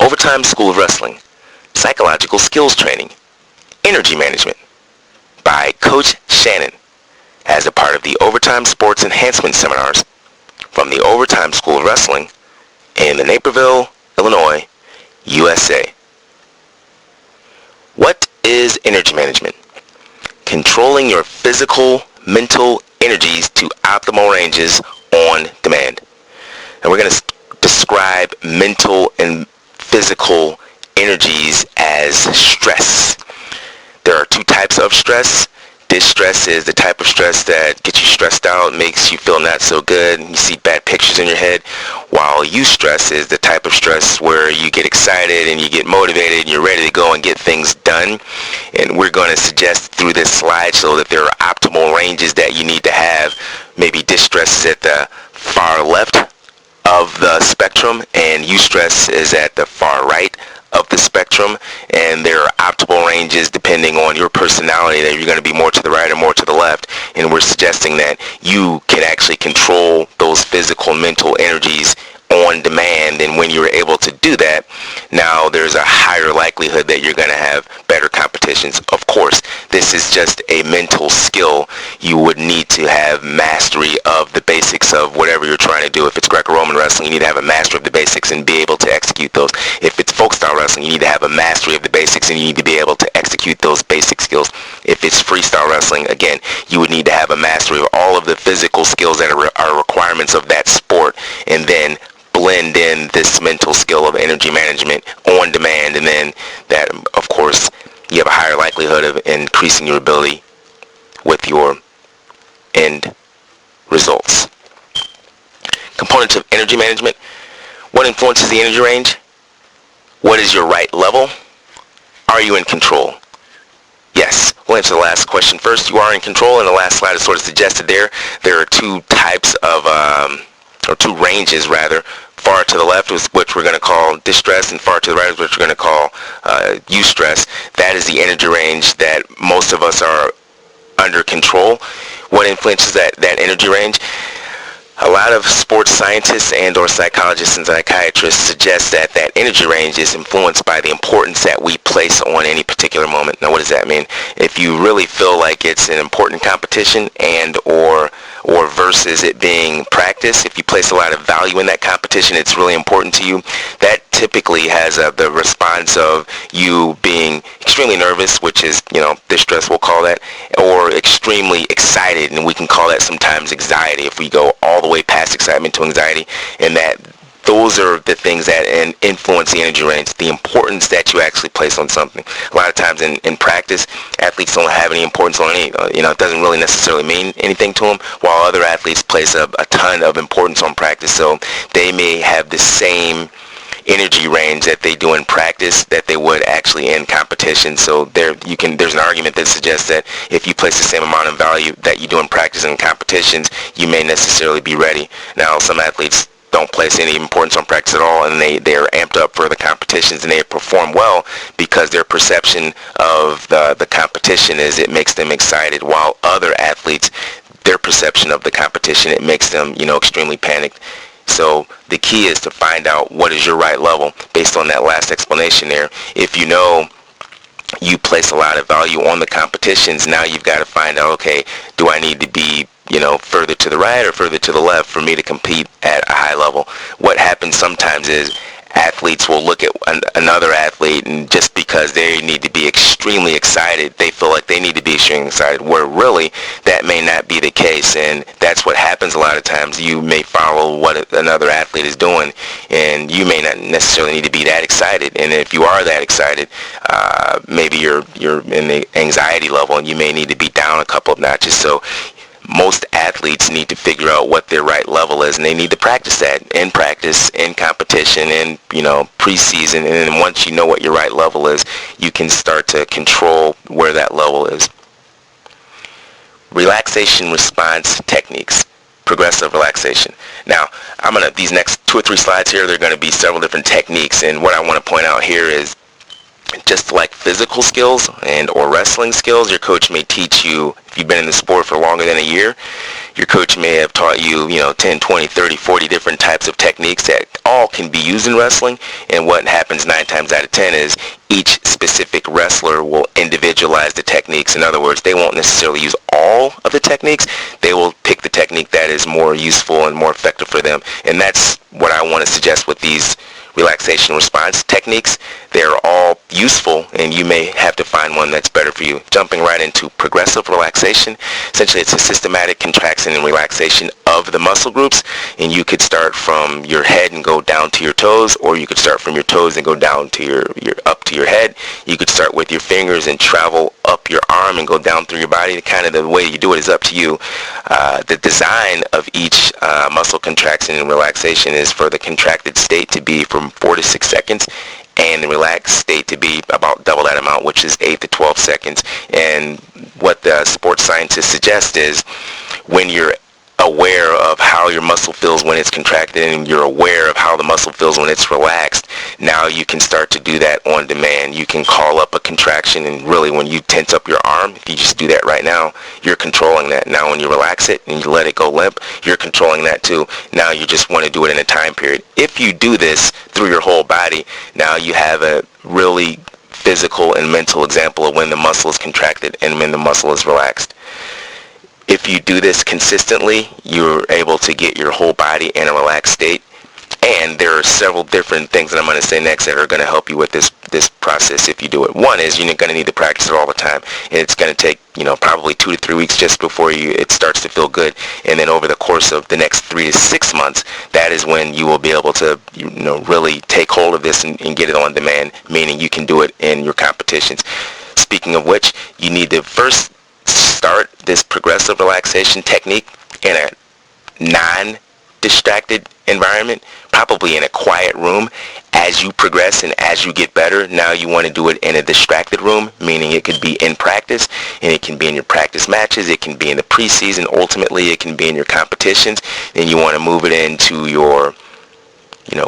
Overtime School of Wrestling, Psychological Skills Training, Energy Management by Coach Shannon as a part of the Overtime Sports Enhancement Seminars from the Overtime School of Wrestling in Naperville, Illinois, USA. What is energy management? Controlling your physical, mental energies to optimal ranges on demand. And we're going to describe mental and physical energies as stress. There are two types of stress. Distress is the type of stress that gets you stressed out, makes you feel not so good, and you see bad pictures in your head, while eustress is the type of stress where you get excited and you get motivated and you're ready to go and get things done. And we're going to suggest through this slideshow that there are optimal ranges that you need to have. Maybe distress is at the far left of the spectrum and eustress is at the far right of the spectrum, and there are optimal ranges depending on your personality that you're going to be more to the right or more to the left. And we're suggesting that you can actually control those physical mental energies on demand, and when you're able to do that, now there's a higher likelihood that you're going to have better competitions. Of course, this is just a mental skill. You would need to have mastery of the basics of whatever you're trying to do. If it's Greco-Roman wrestling, you need to have a mastery of the basics and be able to execute those. If it's folk style wrestling, you need to have a mastery of the basics and you need to be able to execute those basic skills. If it's freestyle wrestling, again, you would need to have a mastery of all of the physical skills that are requirements of that sport, and then blend in this mental skill of energy management on demand, and then that, of course, you have a higher likelihood of increasing your ability with your end results. Components of energy management. What influences the energy range? What is your right level? Are you in control? Yes. We'll answer the last question first. You are in control, and the last slide is sort of suggested there. There are two types of, or two ranges rather. Far to the left, which we're going to call distress, and far to the right, which we're going to call eustress. That is the energy range that most of us are under control. What influences that energy range? A lot of sports scientists and or psychologists and psychiatrists suggest that that energy range is influenced by the importance that we place on any particular moment. Now, what does that mean? If you really feel like it's an important competition and or versus it being practice, if you place a lot of value in that competition, it's really important to you, that typically has the response of you being extremely nervous, which is, distress, we'll call that, or extremely excited, and we can call that sometimes anxiety if we go all the way past excitement to anxiety. And that those are the things that influence the energy range, the importance that you actually place on something. A lot of times in practice, athletes don't have any importance on any, it doesn't really necessarily mean anything to them, while other athletes place a ton of importance on practice. So they may have the same energy range that they do in practice that they would actually in competition. So there's an argument that suggests that if you place the same amount of value that you do in practice and in competitions, you may necessarily be ready. Now, some athletes don't place any importance on practice at all, and they are amped up for the competitions, and they perform well because their perception of the competition is it makes them excited, while other athletes, their perception of the competition, it makes them extremely panicked. So the key is to find out what is your right level based on that last explanation there. If you place a lot of value on the competitions, now you've got to find out, okay, do I need to be further to the right or further to the left for me to compete at a high level? What happens sometimes is athletes will look at another athlete, and just because they need to be extremely excited, they feel like they need to be extremely excited, where really that may not be the case. And that's what happens a lot of times. You may follow what another athlete is doing, and you may not necessarily need to be that excited. And if you are that excited, maybe you're in the anxiety level, and you may need to be down a couple of notches. So most athletes need to figure out what their right level is, and they need to practice that in practice, in competition, in preseason. And then once you know what your right level is, you can start to control where that level is. Relaxation response techniques. Progressive relaxation. Now, these next 2 or 3 slides here, there are going to be several different techniques, and what I want to point out here is Just like physical skills and or wrestling skills, your coach may teach you, if you've been in the sport for longer than a year, your coach may have taught you, 10, 20, 30, 40 different types of techniques that all can be used in wrestling. And what happens 9 times out of 10 is each specific wrestler will individualize the techniques. In other words, they won't necessarily use all of the techniques. They will pick the technique that is more useful and more effective for them. And that's what I want to suggest with these relaxation response techniques. They're all useful, and you may have to find one that's better for you. Jumping right into progressive relaxation, essentially it's a systematic contraction and relaxation of the muscle groups, and you could start from your head and go down to your toes, or you could start from your toes and go down to your up to your head. You could start with your fingers and travel up your arm and go down through your body. Kind of the way you do it is up to you. The design of each muscle contraction and relaxation is for the contracted state to be from 4 to 6 seconds, and the relaxed state to be about double that amount, which is 8 to 12 seconds. And what the sports scientists suggest is when you're aware of how your muscle feels when it's contracted and you're aware of how the muscle feels when it's relaxed, now you can start to do that on demand. You can call up a contraction, and really when you tense up your arm, if you just do that right now, you're controlling that. Now when you relax it and you let it go limp, you're controlling that too. Now you just want to do it in a time period. If you do this through your whole body, now you have a really physical and mental example of when the muscle is contracted and when the muscle is relaxed. If you do this consistently, you're able to get your whole body in a relaxed state. And there are several different things that I'm going to say next that are going to help you with this process if you do it. One is you're going to need to practice it all the time. And it's going to take, probably 2 to 3 weeks just before it starts to feel good. And then over the course of the next 3 to 6 months, that is when you will be able to, really take hold of this and get it on demand, meaning you can do it in your competitions. Speaking of which, you need to first start this progressive relaxation technique in a non-distracted environment, probably in a quiet room. As you progress and as you get better, now you want to do it in a distracted room, meaning it could be in practice, and it can be in your practice matches, it can be in the preseason, ultimately it can be in your competitions. Then you want to move it into your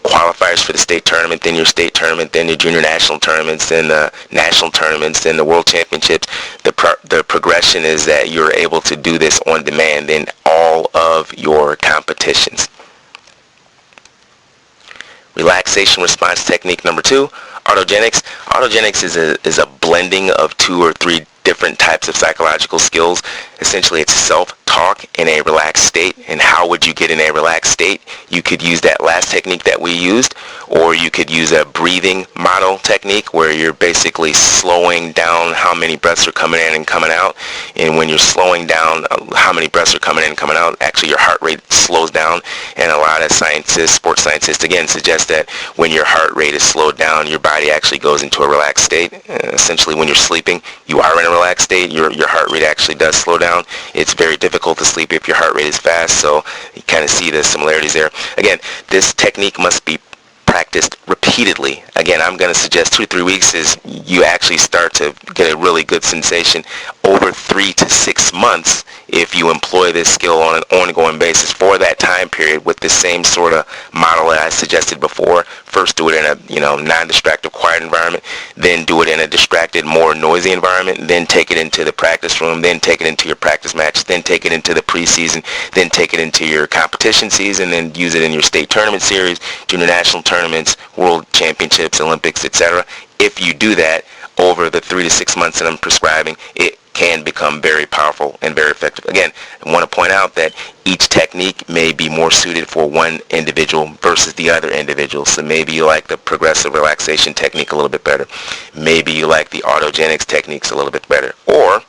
qualifiers for the state tournament, then your state tournament, then your junior national tournaments, then the national tournaments, then the world championships. The progression is that you're able to do this on demand in all of your competitions. Relaxation response technique number 2, autogenics. Autogenics is a blending of 2 or 3 different types of psychological skills. Essentially, it's self-talk in a relaxed state. And how would you get in a relaxed state? You could use that last technique that we used, or you could use a breathing model technique where you're basically slowing down how many breaths are coming in and coming out. And when you're slowing down how many breaths are coming in and coming out, actually your heart rate slows down. And a lot of scientists, sports scientists, again, suggest that when your heart rate is slowed down, your body actually goes into a relaxed state. Essentially, when you're sleeping, you are in a relaxed state. Your heart rate actually does slow down. It's very difficult to sleep if your heart rate is fast, so you kind of see the similarities there. Again, this technique must be practiced repeatedly. Again, I'm going to suggest 2 to 3 weeks is you actually start to get a really good sensation. Over 3 to 6 months, if you employ this skill on an ongoing basis for that time period with the same sort of model that I suggested before. First do it in a non-distracted, quiet environment, then do it in a distracted, more noisy environment, then take it into the practice room, then take it into your practice match, then take it into the preseason, then take it into your competition season, then use it in your state tournament series, junior national tournaments, world championships, Olympics, etc. If you do that over the 3 to 6 months that I'm prescribing, it can become very powerful and very effective. Again, I want to point out that each technique may be more suited for one individual versus the other individual. So maybe you like the progressive relaxation technique a little bit better. Maybe you like the autogenics techniques a little bit better. Or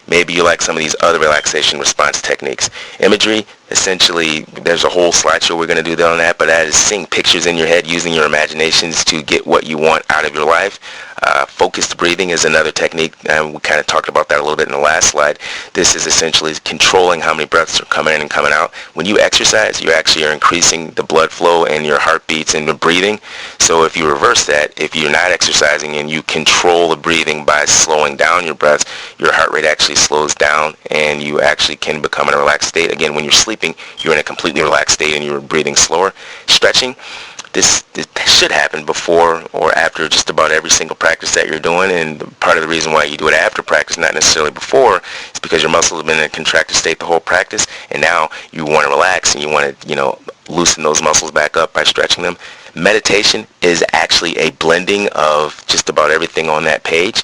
maybe you like some of these other relaxation response techniques. Imagery, essentially, there's a whole slideshow we're going to do on that, but that is seeing pictures in your head, using your imaginations to get what you want out of your life. Focused breathing is another technique, and we kind of talked about that a little bit in the last slide. This is essentially controlling how many breaths are coming in and coming out. When you exercise, you actually are increasing the blood flow and your heartbeats and the breathing. So if you reverse that, if you're not exercising and you control the breathing by slowing down your breaths, your heart rate actually slows down and you actually can become in a relaxed state. Again, when you're sleeping, you're in a completely relaxed state and you're breathing slower. Stretching. this should happen before or after just about every single practice that you're doing, and part of the reason why you do it after practice, not necessarily before, is because your muscles have been in a contracted state the whole practice, and now you want to relax and you want to, loosen those muscles back up by stretching them. Meditation is actually a blending of just about everything on that page,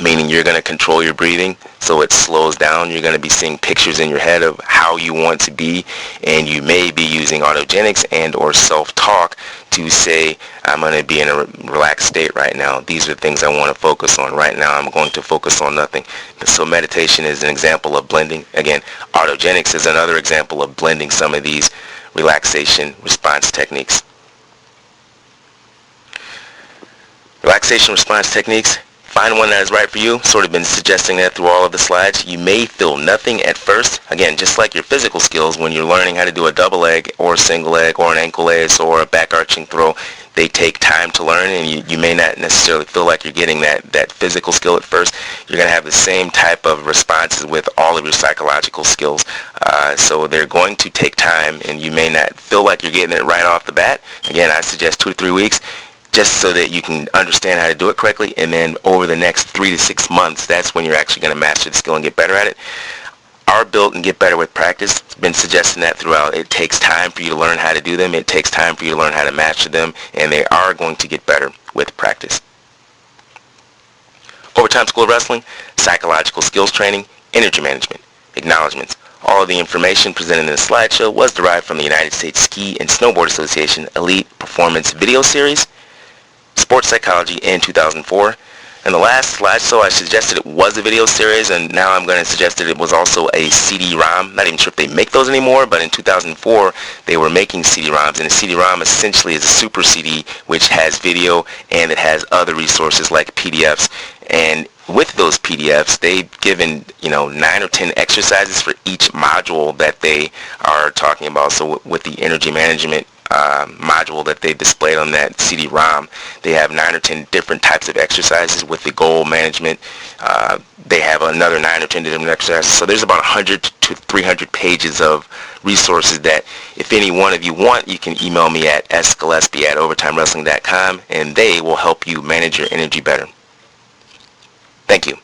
meaning you're going to control your breathing so it slows down. You're going to be seeing pictures in your head of how you want to be, and you may be using autogenics and or self-talk to say, I'm going to be in a relaxed state right now. These are the things I want to focus on. Right now I'm going to focus on nothing. So meditation is an example of blending. Again, autogenics is another example of blending some of these relaxation response techniques. Relaxation response techniques. Find one that is right for you. Sort of been suggesting that through all of the slides. You may feel nothing at first. Again, just like your physical skills, when you're learning how to do a double leg or a single leg or an ankle lace or a back arching throw, they take time to learn, and you may not necessarily feel like you're getting that physical skill at first. You're going to have the same type of responses with all of your psychological skills. So they're going to take time, and you may not feel like you're getting it right off the bat. Again, I suggest 2 to 3 weeks, just so that you can understand how to do it correctly, and then over the next 3 to 6 months, that's when you're actually going to master the skill and get better at it. Are built and get better with practice. It's been suggesting that throughout. It takes time for you to learn how to do them. It takes time for you to learn how to master them, and they are going to get better with practice. Overtime School of Wrestling, psychological skills training, energy management, acknowledgments. All of the information presented in the slideshow was derived from the United States Ski and Snowboard Association Elite Performance Video Series, Sports Psychology in 2004. In the last slideshow, I suggested it was a video series, and now I'm going to suggest that it was also a CD-ROM. Not even sure if they make those anymore, but in 2004, they were making CD-ROMs, and a CD-ROM essentially is a super CD, which has video, and it has other resources like PDFs. And with those PDFs, they've given 9 or 10 exercises for each module that they are talking about. So with the energy management module that they displayed on that CD-ROM, they have 9 or 10 different types of exercises. With the goal management, they have another 9 or 10 different exercises. So there's about 100 to 300 pages of resources that if any one of you want, you can email me at sgillespie@overtimewrestling.com, and they will help you manage your energy better. Thank you.